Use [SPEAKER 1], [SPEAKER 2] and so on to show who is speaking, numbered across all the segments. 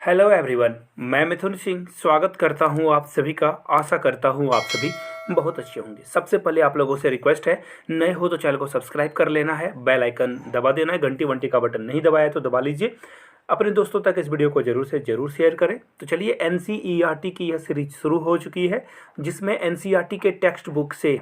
[SPEAKER 1] Hello everyone, मैं मिथुन सिंह स्वागत करता हूं आप सभी का। आशा करता हूं आप सभी बहुत अच्छे होंगे। सबसे पहले आप लोगों से रिक्वेस्ट है, नए हो तो चैनल को सब्सक्राइब कर लेना है, बेल आइकन दबा देना है, घंटी वंटी का बटन नहीं दबाया है तो दबा लीजिए। अपने दोस्तों तक इस वीडियो को जरूर से जरूर शेयर करें। तो चलिए, एनसीईआरटी की यह सीरीज शुरू हो चुकी है जिसमें एनसीईआरटी के टेक्स्ट बुक से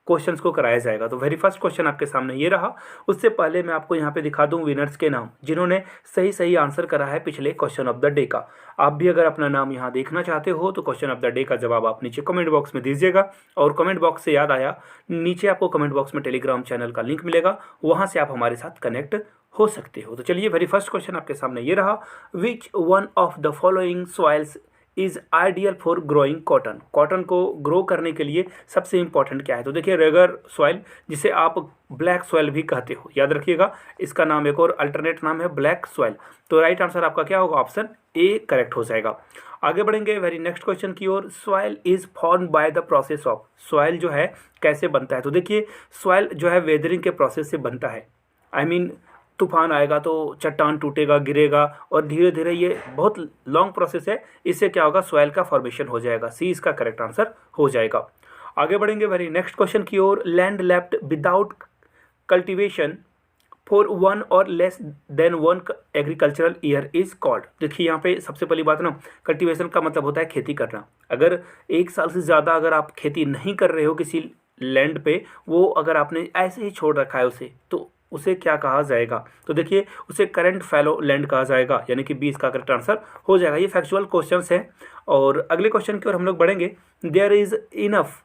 [SPEAKER 1] क्वेश्चंस को कराया जाएगा। तो वेरी फर्स्ट क्वेश्चन आपके सामने ये रहा। उससे पहले मैं आपको यहाँ पे दिखा दूँ विनर्स के नाम, जिन्होंने सही सही आंसर करा है पिछले क्वेश्चन ऑफ द डे का। आप भी अगर अपना नाम यहाँ देखना चाहते हो तो क्वेश्चन ऑफ द डे का जवाब आप नीचे कमेंट बॉक्स में दीजिएगा। और कमेंट बॉक्स से याद आया, नीचे आपको कमेंट बॉक्स में टेलीग्राम चैनल का लिंक मिलेगा, वहाँ से आप हमारे साथ कनेक्ट हो सकते हो। तो चलिए, वेरी फर्स्ट क्वेश्चन आपके सामने ये रहा। विच one of the following soils is ideal for growing cotton. Cotton को ग्रो करने के लिए सबसे इंपॉर्टेंट क्या है? तो देखिए, रेगर सॉइल, जिसे आप ब्लैक सॉइल भी कहते हो, याद रखिएगा, इसका नाम एक और अल्टरनेट नाम है ब्लैक सॉइल। तो राइट आंसर आपका क्या होगा? ऑप्शन ए करेक्ट हो जाएगा। आगे बढ़ेंगे वेरी नेक्स्ट क्वेश्चन की ओर। Soil is form by the process of. Soil जो है कैसे बनता है? तो देखिए, सॉइल जो है वेदरिंग के प्रोसेस से बनता है। आई मीन, तूफान आएगा तो चट्टान टूटेगा, गिरेगा, और धीरे धीरे, ये बहुत लॉन्ग प्रोसेस है, इससे क्या होगा? सॉइल का फॉर्मेशन हो जाएगा। सी इसका करेक्ट आंसर हो जाएगा। आगे बढ़ेंगे वेरी नेक्स्ट क्वेश्चन की ओर। Land left without cultivation for one or less than one agricultural year is called. देखिए, यहाँ पे सबसे पहली बात ना, कल्टीवेशन का मतलब होता है खेती करना। अगर एक साल से ज़्यादा अगर आप खेती नहीं कर रहे हो किसी लैंड पे, वो अगर आपने ऐसे ही छोड़ रखा है उसे, तो उसे क्या कहा जाएगा? तो देखिए, उसे करंट फैलो लैंड कहा जाएगा, यानी कि 20 का करेक्ट आंसर हो जाएगा। ये फैक्चुअल क्वेश्चंस हैं। और अगले क्वेश्चन की ओर हम लोग बढ़ेंगे। There is enough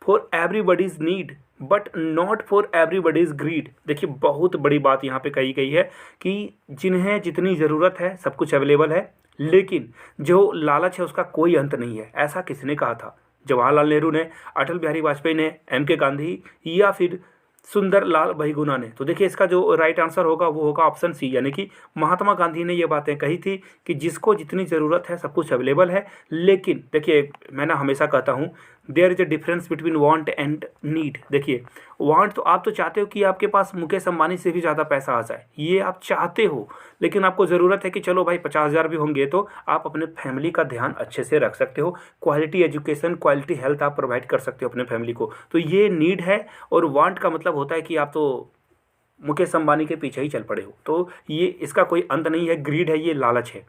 [SPEAKER 1] for everybody's need but not for everybody's greed. देखिए, बहुत बड़ी बात यहाँ पे कही गई है कि जिन्हें जितनी ज़रूरत है सब कुछ अवेलेबल है, लेकिन जो लालच है उसका कोई अंत नहीं है। ऐसा किसने कहा था? जवाहरलाल नेहरू ने, अटल बिहारी वाजपेयी ने, एम के गांधी, या फिर सुंदर लाल बहुगुणा ने? तो देखिए, इसका जो राइट आंसर होगा वो होगा ऑप्शन सी, यानी कि महात्मा गांधी ने ये बातें कही थी कि जिसको जितनी ज़रूरत है सब कुछ अवेलेबल है। लेकिन देखिए, मैं ना हमेशा कहता हूँ, there is a difference between want and need. देखिए, वांट तो आप तो चाहते हो कि आपके पास मुकेश अंबानी से भी ज़्यादा पैसा आ जाए, ये आप चाहते हो, लेकिन आपको ज़रूरत है कि चलो भाई 50,000 भी होंगे तो आप अपने फैमिली का ध्यान अच्छे से रख सकते हो, क्वालिटी एजुकेशन, क्वालिटी हेल्थ आप प्रोवाइड कर सकते हो अपने फैमिली को। तो ये नीड है। और वांट का मतलब होता है कि आप तो मुकेश अंबानी के पीछे ही चल पड़े हो। तो ये इसका कोई अंत नहीं है, ग्रीड है, ये लालच है।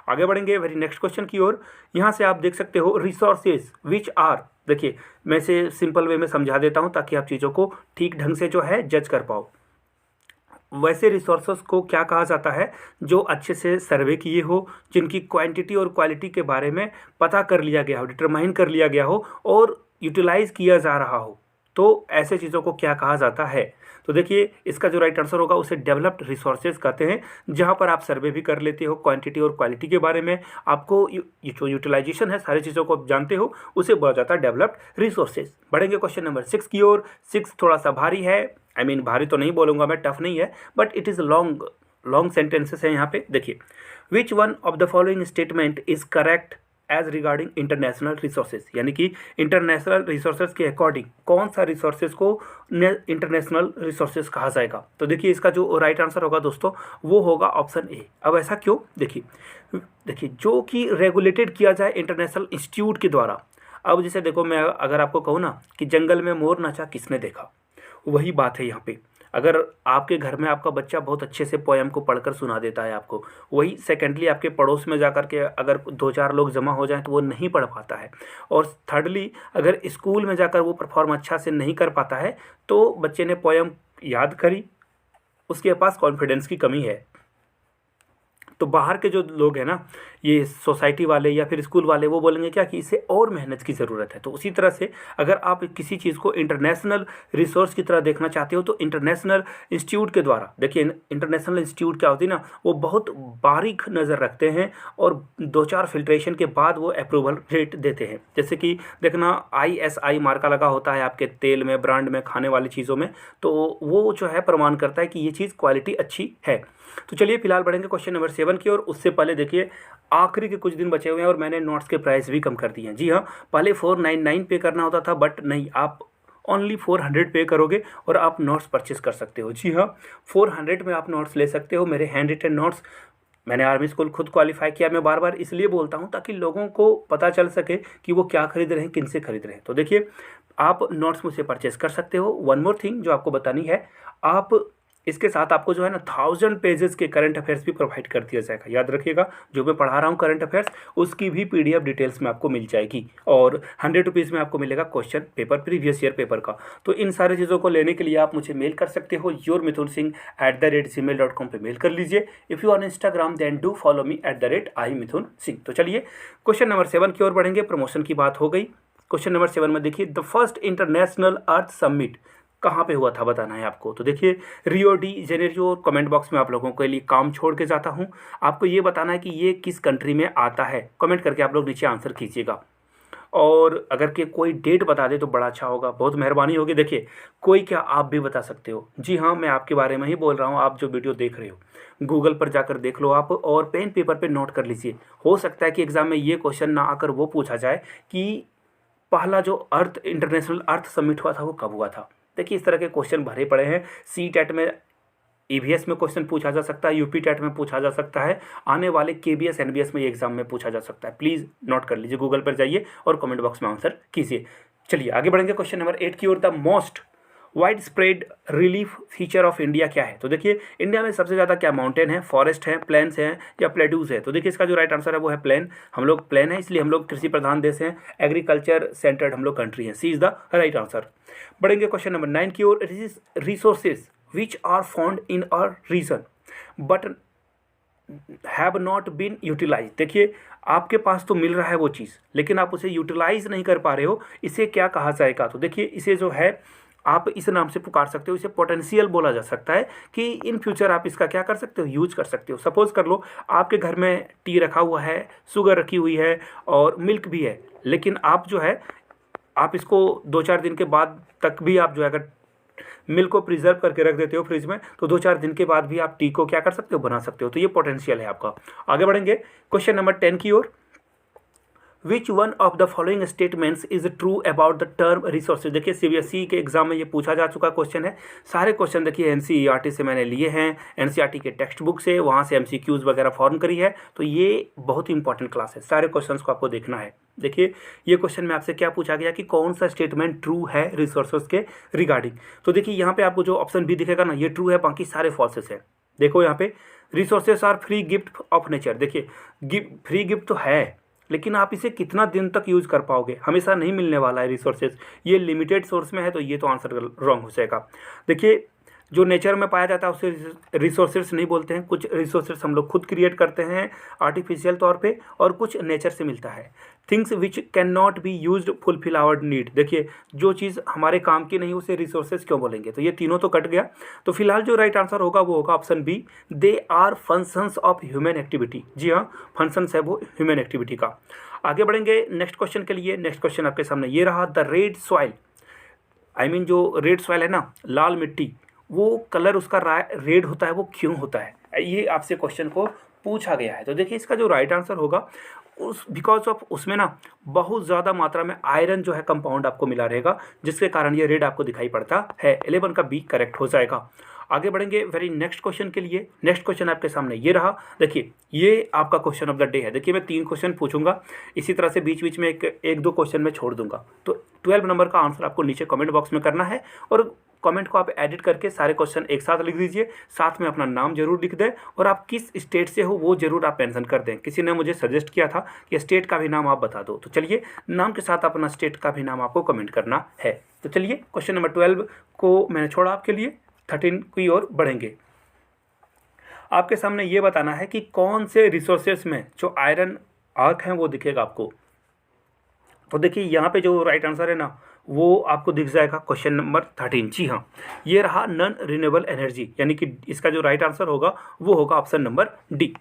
[SPEAKER 1] आगे बढ़ेंगे वेरी नेक्स्ट क्वेश्चन की ओर। यहाँ से आप देख सकते हो रिसोर्सेज विच आर। देखिए, मैं इसे सिंपल वे में समझा देता हूँ ताकि आप चीज़ों को ठीक ढंग से जो है जज कर पाओ। वैसे रिसोर्सेज को क्या कहा जाता है? जो अच्छे से सर्वे किए हो, जिनकी क्वांटिटी और क्वालिटी के बारे में पता कर लिया गया हो, डिटरमाइन कर लिया गया हो, और यूटिलाइज किया जा रहा हो, तो ऐसे चीज़ों को क्या कहा जाता है? तो देखिए, इसका जो राइट आंसर होगा उसे डेवलप्ड रिसोर्सेज कहते हैं, जहाँ पर आप सर्वे भी कर लेते हो क्वांटिटी और क्वालिटी के बारे में, आपको ये जो यूटिलाइजेशन है, सारी चीज़ों को आप जानते हो, उसे बोला जाता है डेवलप्ड रिसोर्सेज। बढ़ेंगे क्वेश्चन नंबर 6 की ओर। 6 थोड़ा सा भारी है, आई मीन भारी तो नहीं बोलूँगा मैं, टफ नहीं है, but it is long long sentences है यहाँ पे। देखिए, which one of the following statement is correct as regarding international resources. यानी कि इंटरनेशनल रिसोर्सेज के अकॉर्डिंग कौन सा रिसोर्सेज को इंटरनेशनल रिसोर्सेज कहा जाएगा? तो देखिए, इसका जो राइट आंसर होगा दोस्तों वो होगा ऑप्शन ए। अब ऐसा क्यों? देखिए, जो कि रेगुलेटेड किया जाए इंटरनेशनल इंस्टीट्यूट के द्वारा। अब जैसे देखो, मैं अगर आपको कहूँ ना कि जंगल में मोर नाचा किसने देखा, वही बात है यहाँ पे। अगर आपके घर में आपका बच्चा बहुत अच्छे से पोयम को पढ़कर सुना देता है आपको, वही सेकेंडली आपके पड़ोस में जाकर के अगर 2-4 लोग जमा हो जाएं तो वो नहीं पढ़ पाता है। और थर्डली, अगर स्कूल में जाकर वो परफॉर्म अच्छा से नहीं कर पाता है, तो बच्चे ने पोयम याद करी, उसके पास कॉन्फिडेंस की कमी है। तो बाहर के जो लोग हैं ना, ये सोसाइटी वाले या फिर स्कूल वाले, वो बोलेंगे क्या कि इसे और मेहनत की ज़रूरत है। तो उसी तरह से अगर आप किसी चीज़ को इंटरनेशनल रिसोर्स की तरह देखना चाहते हो तो इंटरनेशनल इंस्टीट्यूट के द्वारा, देखिए इंटरनेशनल इंस्टीट्यूट क्या होती है ना, वो बहुत बारीक नज़र रखते हैं और 2-4 फिल्ट्रेशन के बाद वो अप्रूवल रेट देते हैं। जैसे कि देखना, ISI मार्का लगा होता है आपके तेल में, ब्रांड में, खाने वाली चीज़ों में, तो वो जो है प्रमाण करता है कि ये चीज़ क्वालिटी अच्छी है। तो चलिए, फिलहाल बढ़ेंगे क्वेश्चन नंबर 7 की ओर। उससे पहले देखिए, आखिरी के कुछ दिन बचे हुए हैं और मैंने नोट्स के प्राइस भी कम कर दिए हैं। जी हाँ, पहले 499 पे करना होता था, बट नहीं, आप ओनली 400 पे करोगे और आप नोट्स परचेस कर सकते हो। जी हाँ, 400 में आप नोट्स ले सकते हो, मेरे हैंड रिटन नोट्स मैंने आर्मी स्कूल खुद क्वालिफाई किया। मैं बार बार इसलिए बोलता हूँ ताकि लोगों को पता चल सके कि वो क्या खरीद रहे हैं, किन से खरीद रहे हैं। तो देखिए, आप नोट्स मुझसे परचेस कर सकते हो। वन मोर थिंग जो आपको बतानी है, आप इसके साथ आपको जो है ना 1000 पेजेस के करंट अफेयर्स भी प्रोवाइड कर दिया जाएगा। याद रखिएगा, जो मैं पढ़ा रहा हूँ करंट अफेयर्स, उसकी भी PDF डिटेल्स में आपको मिल जाएगी। और 100 रुपीज़ में आपको मिलेगा question paper, previous year paper का। तो इन सारी चीज़ों को लेने के लिए आप मुझे मेल कर सकते हो, yourmithunsingh@gmail.com पे मेल कर लीजिए। If you on Instagram then do follow me @imithunsingh। तो चलिए क्वेश्चन नंबर 7 की ओर बढ़ेंगे। प्रमोशन की बात हो गई। क्वेश्चन नंबर 7 में देखिए, the first international earth summit कहाँ पे हुआ था बताना है आपको। तो देखिए, Rio de Janeiro. Comment box में आप लोगों के लिए काम छोड़ के जाता हूँ, आपको ये बताना है कि ये किस कंट्री में आता है। कमेंट करके आप लोग नीचे आंसर कीजिएगा। और अगर के कोई डेट बता दे तो बड़ा अच्छा होगा, बहुत मेहरबानी होगी। देखिए, कोई क्या, आप भी बता सकते हो। जी हाँ, मैं आपके बारे में ही बोल रहा हूँ। आप जो वीडियो देख रहे हो, गूगल पर जाकर देख लो आप, और पेन पेपर पे नोट कर लीजिए। हो सकता है कि एग्जाम में ये क्वेश्चन ना आकर वो पूछा जाए कि पहला जो इंटरनेशनल अर्थ समिट हुआ था वो कब हुआ था। देखिए, इस तरह के क्वेश्चन भरे पड़े हैं। CTET में, EVS में क्वेश्चन पूछा जा सकता है, UP टेट में पूछा जा सकता है, आने वाले KBS NBS में ये एग्जाम में पूछा जा सकता है। प्लीज़ नोट कर लीजिए, गूगल पर जाइए और कमेंट बॉक्स में आंसर कीजिए। चलिए आगे बढ़ेंगे क्वेश्चन नंबर 8 की ओर। The most widespread relief feature of India क्या है। तो देखिए, इंडिया में सबसे ज़्यादा क्या माउंटेन है, फॉरेस्ट है, प्लेन्स हैं या प्लेट्यूज है। तो देखिए, इसका जो राइट आंसर है वो है प्लेन। हम लोग प्लेन है, इसलिए हम लोग कृषि प्रधान देश हैं, एग्रीकल्चर सेंटर्ड हम लोग कंट्री हैं। C is the right answer. बढ़ेंगे क्वेश्चन नंबर 9 की ओर। Resources which are found in a region but have not been utilise. देखिए, आपके पास तो मिल रहा है वो चीज़, लेकिन आप उसे यूटिलाइज नहीं कर पा रहे हो, इसे क्या कहा जाएगा। तो देखिए, इसे जो है आप इस नाम से पुकार सकते हो, इसे पोटेंशियल बोला जा सकता है कि इन फ्यूचर आप इसका क्या कर सकते हो, यूज कर सकते हो। सपोज कर लो, आपके घर में टी रखा हुआ है, शुगर रखी हुई है और मिल्क भी है, लेकिन आप जो है आप इसको 2-4 दिन के बाद तक भी आप जो है, अगर मिल्क को प्रिजर्व करके रख देते हो फ्रिज में, तो 2-4 दिन के बाद भी आप टी को क्या कर सकते हो, बना सकते हो। तो ये पोटेंशियल है आपका। आगे बढ़ेंगे क्वेश्चन नंबर 10 की ओर। Which one of the following statements is true about the term resources. देखिए, CBSE के एग्जाम में ये पूछा जा चुका क्वेश्चन है। सारे क्वेश्चन देखिए NCERT से मैंने लिए हैं, NCERT के टेक्स्ट बुक से, वहाँ से MCQs वगैरह फॉर्म करी है। तो ये बहुत ही इंपॉर्टेंट क्लास है, सारे क्वेश्चंस को आपको देखना है। देखिए, ये क्वेश्चन में आपसे क्या पूछा गया कि कौन सा स्टेटमेंट ट्रू है रिसोर्सेज के रिगार्डिंग। तो देखिए, यहाँ पे आपको जो ऑप्शन बी दिखेगा ना, ये ट्रू है, बाकी सारे फॉल्सेस है। देखो यहाँ पे, resources are free gift of nature. देखिए, फ्री गिफ्ट तो है, लेकिन आप इसे कितना दिन तक यूज़ कर पाओगे, हमेशा नहीं मिलने वाला है रिसोर्सेज। ये लिमिटेड सोर्स में है, तो ये तो आंसर रॉन्ग हो जाएगा। देखिए, जो नेचर में पाया जाता है उसे रिसोर्सेज नहीं बोलते हैं। कुछ रिसोर्सेज हम लोग खुद क्रिएट करते हैं आर्टिफिशियल तौर पे, और कुछ नेचर से मिलता है। Things which can not be used fulfil our need. देखिए, जो चीज़ हमारे काम की नहीं उसे रिसोर्सेज क्यों बोलेंगे। तो ये तीनों तो कट गया। तो फिलहाल जो राइट आंसर होगा वो होगा option B, they are functions of human activity. जी हाँ, फंक्शंस है वो ह्यूमन एक्टिविटी का। आगे बढ़ेंगे नेक्स्ट क्वेश्चन के लिए। नेक्स्ट क्वेश्चन आपके सामने ये रहा, द रेड सॉइल, जो रेड सॉइल है ना, लाल मिट्टी, वो कलर उसका रेड होता है, वो क्यों होता है, ये आपसे क्वेश्चन को पूछा गया है। तो देखिए, इसका जो राइट आंसर होगा, बिकॉज ऑफ उसमें ना बहुत ज़्यादा मात्रा में आयरन जो है कंपाउंड आपको मिला रहेगा, जिसके कारण ये रेड आपको दिखाई पड़ता है। 11 का बी करेक्ट हो जाएगा। आगे बढ़ेंगे वेरी नेक्स्ट क्वेश्चन के लिए। नेक्स्ट क्वेश्चन आपके सामने ये रहा। देखिए, ये आपका क्वेश्चन ऑफ द डे है। देखिए, मैं 3 क्वेश्चन पूछूंगा, इसी तरह से बीच बीच में एक दो क्वेश्चन में छोड़ दूंगा। तो 12 नंबर का आंसर आपको नीचे कमेंट बॉक्स में करना है, और कमेंट को आप एडिट करके सारे क्वेश्चन एक साथ लिख दीजिए। साथ में अपना नाम जरूर लिख दें, और आप किस स्टेट से हो वो जरूर आप मेंशन कर दें। किसी ने मुझे सजेस्ट किया था कि स्टेट का भी नाम आप बता दो, तो चलिए नाम के साथ अपना स्टेट का भी नाम आपको कमेंट करना है। तो चलिए, क्वेश्चन नंबर 12 को मैंने छोड़ा आपके लिए, 13 की ओर बढ़ेंगे। आपके सामने ये बताना है कि कौन से रिसोर्सेस में जो आयरन आर्क हैं वो दिखेगा आपको। तो देखिए, यहाँ पे जो राइट आंसर है ना, वो आपको दिख जाएगा क्वेश्चन नंबर 13। जी हाँ, ये रहा नॉन रिन्यूएबल एनर्जी, यानी कि इसका जो राइट आंसर होगा वो होगा ऑप्शन नंबर डी।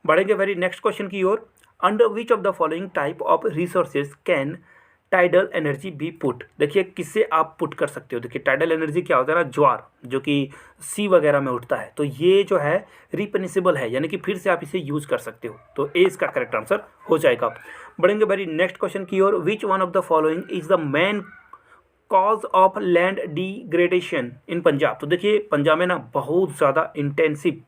[SPEAKER 1] बढ़ेंगे वेरी नेक्स्ट क्वेश्चन की ओर। Under which of the following type of resources can tidal energy be put. देखिए, किससे आप पुट कर सकते हो। देखिए, टाइडल एनर्जी क्या होता है ना, ज्वार जो कि सी वगैरह में उठता है, तो ये जो है रिपनिसेबल है, यानी कि फिर से आप इसे यूज कर सकते हो। तो ए इसका करेक्ट आंसर हो जाएगा। बढ़ेंगे वेरी नेक्स्ट क्वेश्चन की ओर। Which one of the following is the main cause of land degradation in Punjab. तो देखिए, पंजाब में ना बहुत ज़्यादा इंटेंसिव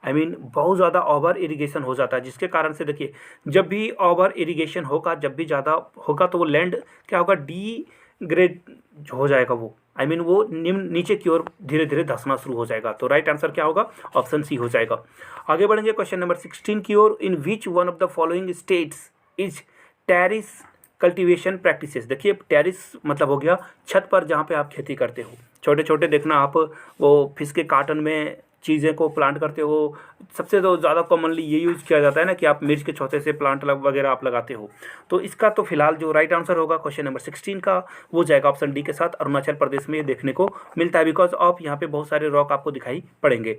[SPEAKER 1] बहुत ज़्यादा ओवर इरिगेशन हो जाता है, जिसके कारण से देखिए जब भी ओवर इरिगेशन होगा, जब भी ज़्यादा होगा तो वो लैंड क्या होगा, डीग्रेड हो जाएगा वो, वो नीचे की ओर धीरे धीरे धंसना शुरू हो जाएगा। तो राइट आंसर क्या होगा, ऑप्शन सी हो जाएगा। आगे बढ़ेंगे क्वेश्चन नंबर 16 की ओर। In which one of the following states is terrace cultivation practices. देखिए टेरिस मतलब हो गया छत पर जहाँ पे आप खेती करते हो, छोटे छोटे देखना आप वो फिश के कार्टन में चीज़ें को प्लांट करते हो। सबसे तो ज़्यादा कॉमनली ये यूज़ किया जाता है ना कि आप मिर्च के छोटे से प्लांट वगैरह आप लगाते हो। तो इसका तो फिलहाल जो राइट आंसर होगा क्वेश्चन नंबर 16 का वो जाएगा ऑप्शन डी के साथ। अरुणाचल प्रदेश में ये देखने को मिलता है, बिकॉज ऑफ यहाँ पे बहुत सारे रॉक आपको दिखाई पड़ेंगे।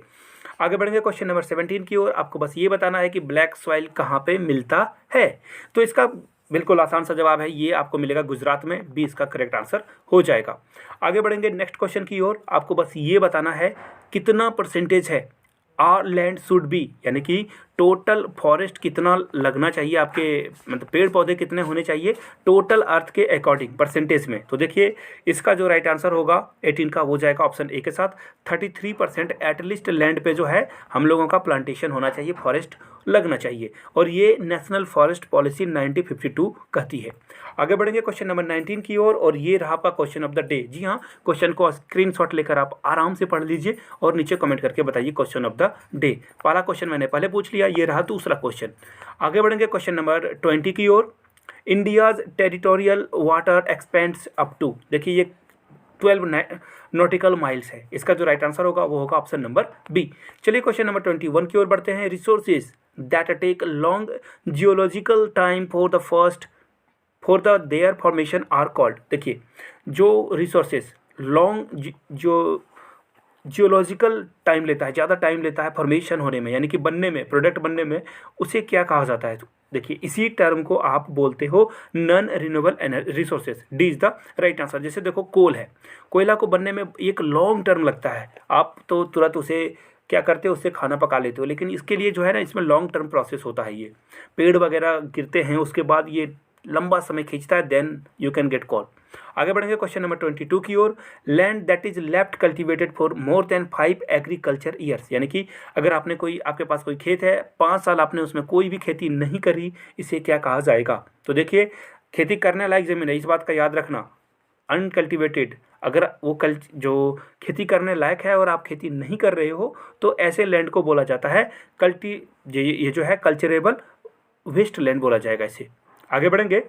[SPEAKER 1] आगे बढ़ेंगे क्वेश्चन नंबर 17 की ओर। आपको बस ये बताना है कि ब्लैक सॉइल कहाँ पे मिलता है। तो इसका बिल्कुल आसान सा जवाब है, ये आपको मिलेगा गुजरात में, बी इसका करेक्ट आंसर हो जाएगा। आगे बढ़ेंगे नेक्स्ट क्वेश्चन की ओर। आपको बस ये बताना है कितना परसेंटेज है आर लैंड शुड बी, यानी कि टोटल फॉरेस्ट कितना लगना चाहिए आपके, मतलब पेड़ पौधे कितने होने चाहिए टोटल अर्थ के अकॉर्डिंग परसेंटेज में। तो देखिए इसका जो राइट आंसर होगा 18 का वो जाएगा ऑप्शन ए के साथ। 33% एटलीस्ट लैंड पे जो है हम लोगों का प्लांटेशन होना चाहिए, फॉरेस्ट लगना चाहिए, और ये नेशनल फॉरेस्ट पॉलिसी 1952 कहती है। आगे बढ़ेंगे क्वेश्चन नंबर 19 की ओर, और ये रहा आपका क्वेश्चन ऑफ द डे। जी हाँ, क्वेश्चन को स्क्रीनशॉट लेकर आप आराम से पढ़ लीजिए और नीचे कमेंट करके बताइए क्वेश्चन ऑफ द डे। पहला क्वेश्चन मैंने पहले पूछ लिया, ये रहा दूसरा क्वेश्चन। आगे बढ़ेंगे क्वेश्चन नंबर 20 की ओर। India's territorial water expands up to, देखिए ये 12 नॉटिकल माइल्स है। इसका जो राइट आंसर होगा वो होगा ऑप्शन नंबर बी। चलिए क्वेश्चन नंबर 21 की ओर बढ़ते हैं। Resources that take long geological time for the their formation are called. देखिए जो रिसोर्सेज लॉन्ग जियोलॉजिकल टाइम लेता है, ज़्यादा टाइम लेता है फॉर्मेशन होने में, यानी कि बनने में, प्रोडक्ट बनने में, उसे क्या कहा जाता है। देखिए इसी टर्म को आप बोलते हो non renewable resources. D is the right answer. जैसे देखो कोल है, कोयला को बनने में एक लॉन्ग टर्म लगता है, आप तो तुरंत उसे क्या करते हो, उससे खाना पका लेते हो, लेकिन इसके लिए जो है ना इसमें लॉन्ग टर्म प्रोसेस होता है। ये पेड़ वगैरह गिरते हैं, उसके बाद ये लंबा समय खींचता है, then you can get call. आगे बढ़ेंगे क्वेश्चन नंबर 22 की ओर। Land that is left cultivated for more than 5 agriculture years, यानी कि अगर आपने आपके पास कोई खेत है, 5 साल आपने उसमें कोई भी खेती नहीं करी, इसे क्या कहा जाएगा। तो देखिए खेती करने लायक जमीन है, इस बात का याद रखना। अनकल्टिवेटेड, अगर वो जो खेती करने लायक है और आप खेती नहीं कर रहे हो, तो ऐसे लैंड को बोला जाता है ये जो है कल्चरेबल वेस्ट लैंड बोला जाएगा इसे। आगे बढ़ेंगे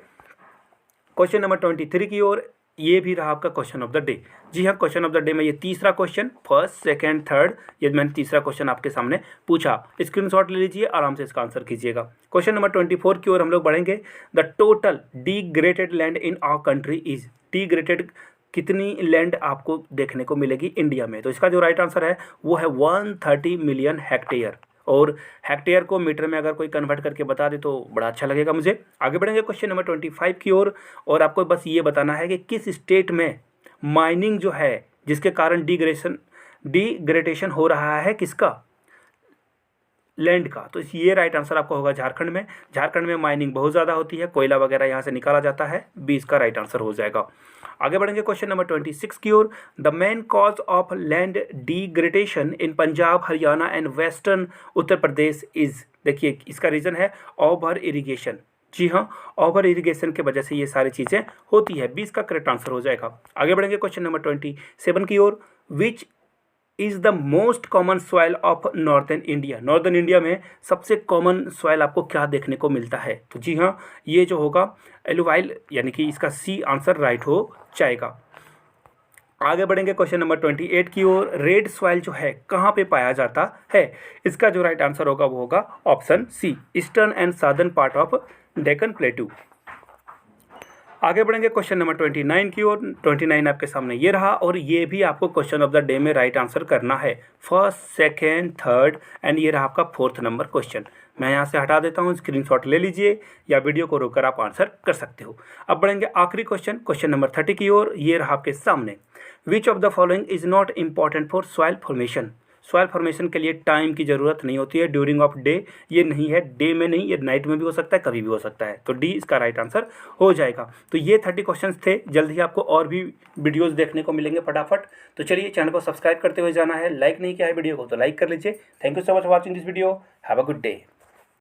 [SPEAKER 1] क्वेश्चन नंबर 23 की ओर। ये भी रहा आपका क्वेश्चन ऑफ द डे। जी हाँ, क्वेश्चन ऑफ द डे में ये तीसरा क्वेश्चन, फर्स्ट सेकंड थर्ड, ये मैंने तीसरा क्वेश्चन आपके सामने पूछा। स्क्रीनशॉट ले लीजिए, आराम से इसका आंसर कीजिएगा। क्वेश्चन नंबर 24 की ओर हम लोग बढ़ेंगे। The total degraded land in our country is, degraded कितनी लैंड आपको देखने को मिलेगी इंडिया में। तो इसका जो राइट आंसर है वो है 130 मिलियन हेक्टेयर, और हेक्टेयर को मीटर में अगर कोई कन्वर्ट करके बता दे तो बड़ा अच्छा लगेगा मुझे। आगे बढ़ेंगे क्वेश्चन नंबर 25 की ओर, और आपको बस ये बताना है कि किस स्टेट में माइनिंग जो है जिसके कारण डिग्रेडेशन हो रहा है, किसका, लैंड का। तो ये राइट आंसर आपको होगा झारखंड में। झारखंड में माइनिंग बहुत ज़्यादा होती है, कोयला वगैरह यहाँ से निकाला जाता है, 20 का राइट आंसर हो जाएगा। आगे बढ़ेंगे क्वेश्चन नंबर 26 की ओर। The main cause of land degradation in Punjab, Haryana and western Uttar Pradesh is, देखिए इसका रीज़न है ओवर इरीगेशन। जी हाँ, ओवर इरीगेशन के वजह से ये सारी चीज़ें होती है, 20 का करेक्ट आंसर हो जाएगा। आगे बढ़ेंगे क्वेश्चन नंबर 27 की ओर। Which is the most common soil of northern India, northern India में सबसे कॉमन सॉइल आपको क्या देखने को मिलता है। तो जी हाँ, ये जो होगा एलुवाइल, यानी कि इसका सी आंसर राइट हो जाएगा। आगे बढ़ेंगे क्वेश्चन नंबर 28 की ओर। रेड सॉइल जो है कहाँ पे पाया जाता है, इसका जो राइट आंसर होगा वो होगा option C, eastern and southern part of Deccan plateau. आगे बढ़ेंगे क्वेश्चन नंबर 29 की ओर। 29 आपके सामने ये रहा, और ये भी आपको क्वेश्चन ऑफ द डे में राइट आंसर करना है, फर्स्ट सेकेंड थर्ड, एंड ये रहा आपका 4th नंबर क्वेश्चन। मैं यहाँ से हटा देता हूँ, स्क्रीनशॉट ले लीजिए या वीडियो को रोककर आप आंसर कर सकते हो। अब बढ़ेंगे आखिरी क्वेश्चन, क्वेश्चन नंबर 30 की ओर। ये रहा आपके सामने। विच of the following is not important for soil formation. Soil formation के लिए टाइम की ज़रूरत नहीं होती है, ड्यूरिंग ऑफ डे ये नहीं है, डे में नहीं, ये नाइट में भी हो सकता है, कभी भी हो सकता है। तो डी इसका राइट आंसर हो जाएगा। तो ये 30 क्वेश्चंस थे। जल्द ही आपको और भी वीडियोज़ देखने को मिलेंगे फटाफट। तो चलिए चैनल को सब्सक्राइब करते हुए जाना है, लाइक नहीं किया है वीडियो को तो लाइक कर लीजिए। Thank you so much for watching this video. Have a good day.